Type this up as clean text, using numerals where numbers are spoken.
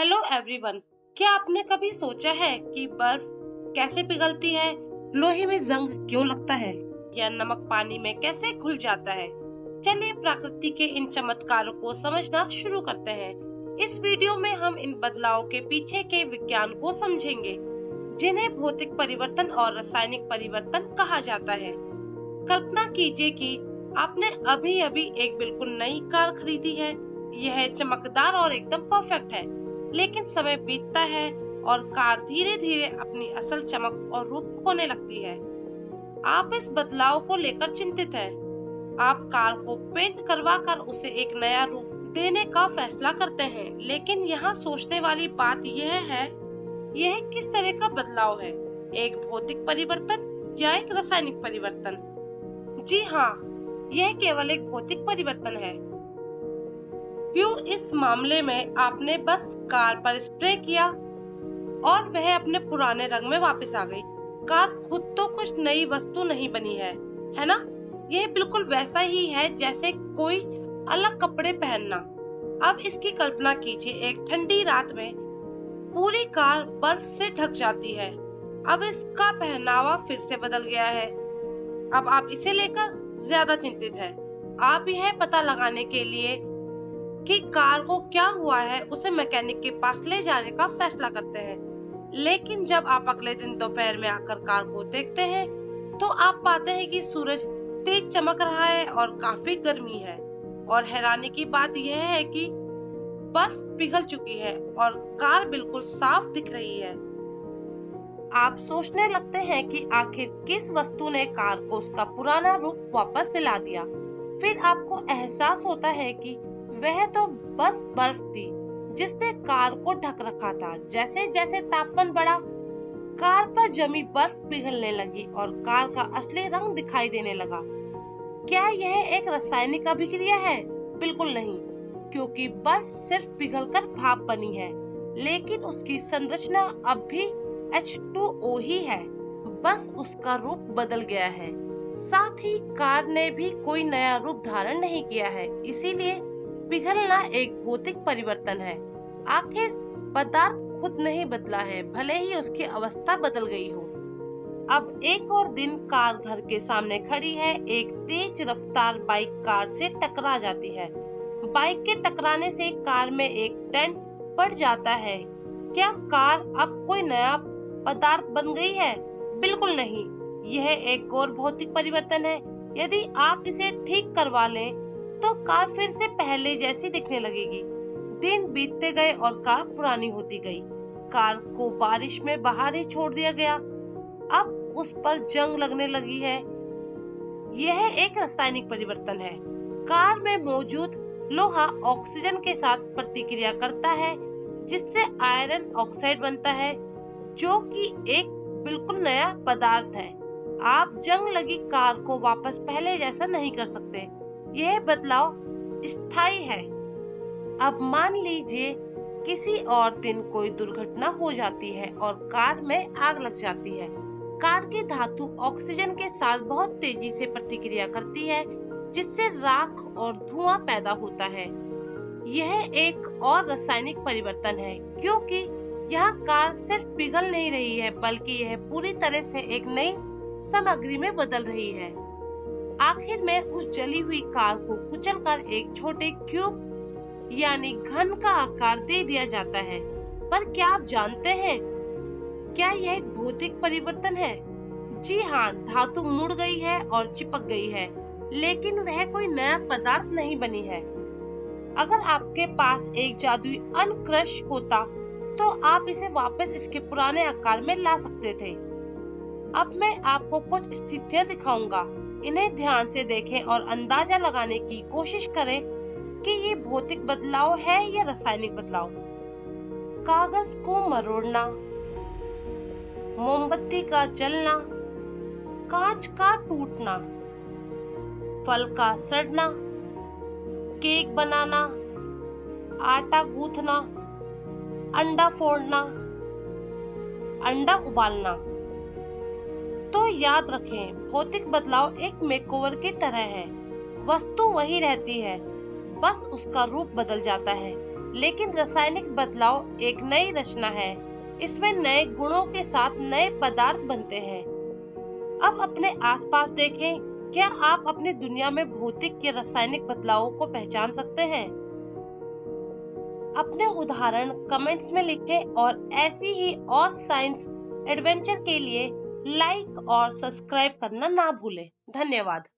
Hello everyone. क्या आपने कभी सोचा है कि बर्फ कैसे पिघलती है, लोहे में जंग क्यों लगता है या नमक पानी में कैसे घुल जाता है? चलिए प्रकृति के इन चमत्कारों को समझना शुरू करते हैं। इस वीडियो में हम इन बदलावों के पीछे के विज्ञान को समझेंगे, जिन्हें भौतिक परिवर्तन और रासायनिक परिवर्तन कहा जाता है। कल्पना कीजिए कि आपने अभी अभी एक बिल्कुल नई कार खरीदी है। यह चमकदार और एकदम परफेक्ट है, लेकिन समय बीतता है और कार धीरे धीरे अपनी असल चमक और रूप खोने लगती है। आप इस बदलाव को लेकर चिंतित हैं। आप कार को पेंट करवा कर उसे एक नया रूप देने का फैसला करते हैं, लेकिन यहाँ सोचने वाली बात यह है, यह किस तरह का बदलाव है, एक भौतिक परिवर्तन या एक रासायनिक परिवर्तन? जी हाँ, यह केवल एक भौतिक परिवर्तन है। क्यों? इस मामले में आपने बस कार पर स्प्रे किया और वह अपने पुराने रंग में वापस आ गई। कार खुद तो कुछ नई वस्तु नहीं बनी है ना? यह बिल्कुल वैसा ही है जैसे कोई अलग कपड़े पहनना। अब इसकी कल्पना कीजिए, एक ठंडी रात में पूरी कार बर्फ से ढक जाती है। अब इसका पहनावा फिर से बदल गया है। अब आप इसे लेकर ज्यादा चिंतित हैं। आप यह पता लगाने के लिए कि कार को क्या हुआ है, उसे मैकेनिक के पास ले जाने का फैसला करते हैं। लेकिन जब आप अगले दिन दोपहर में आकर कार को देखते हैं, तो आप पाते हैं कि सूरज तेज चमक रहा है और काफी गर्मी है। और हैरानी की बात यह है कि बर्फ पिघल चुकी है और कार बिल्कुल साफ दिख रही है। आप सोचने लगते हैं कि आखिर किस वस्तु ने कार को उसका पुराना रूप वापस दिला दिया। फिर आपको एहसास होता है कि वह तो बस बर्फ थी जिसने कार को ढक रखा था। जैसे जैसे तापमान बढ़ा, कार पर जमी बर्फ पिघलने लगी और कार का असली रंग दिखाई देने लगा। क्या यह एक रासायनिक अभिक्रिया है? बिल्कुल नहीं, क्योंकि बर्फ सिर्फ पिघलकर भाप बनी है, लेकिन उसकी संरचना अब भी H2O ही है, बस उसका रूप बदल गया है। साथ ही कार ने भी कोई नया रूप धारण नहीं किया है, इसीलिए पिघलना एक भौतिक परिवर्तन है। आखिर पदार्थ खुद नहीं बदला है, भले ही उसकी अवस्था बदल गई हो। अब एक और दिन कार घर के सामने खड़ी है। एक तेज रफ्तार बाइक कार से टकरा जाती है। बाइक के टकराने से कार में एक डेंट पड़ जाता है। क्या कार अब कोई नया पदार्थ बन गई है? बिल्कुल नहीं, यह एक और भौतिक परिवर्तन है। यदि आप इसे ठीक करवा लें तो कार फिर से पहले जैसी दिखने लगेगी। दिन बीतते गए और कार पुरानी होती गई। कार को बारिश में बाहर ही छोड़ दिया गया। अब उस पर जंग लगने लगी है। यह एक रासायनिक परिवर्तन है। कार में मौजूद लोहा ऑक्सीजन के साथ प्रतिक्रिया करता है, जिससे आयरन ऑक्साइड बनता है, जो कि एक बिल्कुल नया पदार्थ है। आप जंग लगी कार को वापस पहले जैसा नहीं कर सकते। यह बदलाव स्थायी है। अब मान लीजिए किसी और दिन कोई दुर्घटना हो जाती है और कार में आग लग जाती है। कार की धातु ऑक्सीजन के साथ बहुत तेजी से प्रतिक्रिया करती है, जिससे राख और धुआं पैदा होता है। यह एक और रासायनिक परिवर्तन है, क्योंकि यह कार सिर्फ पिघल नहीं रही है, बल्कि यह पूरी तरह से एक नई सामग्री में बदल रही है। आखिर में उस जली हुई कार को कुचलकर एक छोटे क्यूब यानी घन का आकार दे दिया जाता है। पर क्या आप जानते हैं, क्या यह एक भौतिक परिवर्तन है? जी हाँ, धातु मुड़ गई है और चिपक गई है, लेकिन वह कोई नया पदार्थ नहीं बनी है। अगर आपके पास एक जादुई अनक्रश होता, तो आप इसे वापस इसके पुराने आकार में ला सकते थे। अब मैं आपको कुछ स्थितियां दिखाऊंगा। इन्हें ध्यान से देखें और अंदाजा लगाने की कोशिश करें कि ये भौतिक बदलाव है या रासायनिक बदलाव। कागज को मरोड़ना, मोमबत्ती का जलना, कांच का टूटना, फल का सड़ना, केक बनाना, आटा गूंथना, अंडा फोड़ना, अंडा उबालना। तो याद रखें, भौतिक बदलाव एक मेकओवर की तरह है। वस्तु वही रहती है, बस उसका रूप बदल जाता है। लेकिन रासायनिक बदलाव एक नई रचना है। इसमें नए गुणों के साथ नए पदार्थ बनते हैं। अब अपने आसपास देखें, क्या आप अपनी दुनिया में भौतिक या रासायनिक बदलावों को पहचान सकते हैं? अपने उदाहरण कमेंट्स में लिखें और ऐसी ही और साइंस एडवेंचर के लिए लाइक और सब्सक्राइब करना ना भूलें। धन्यवाद।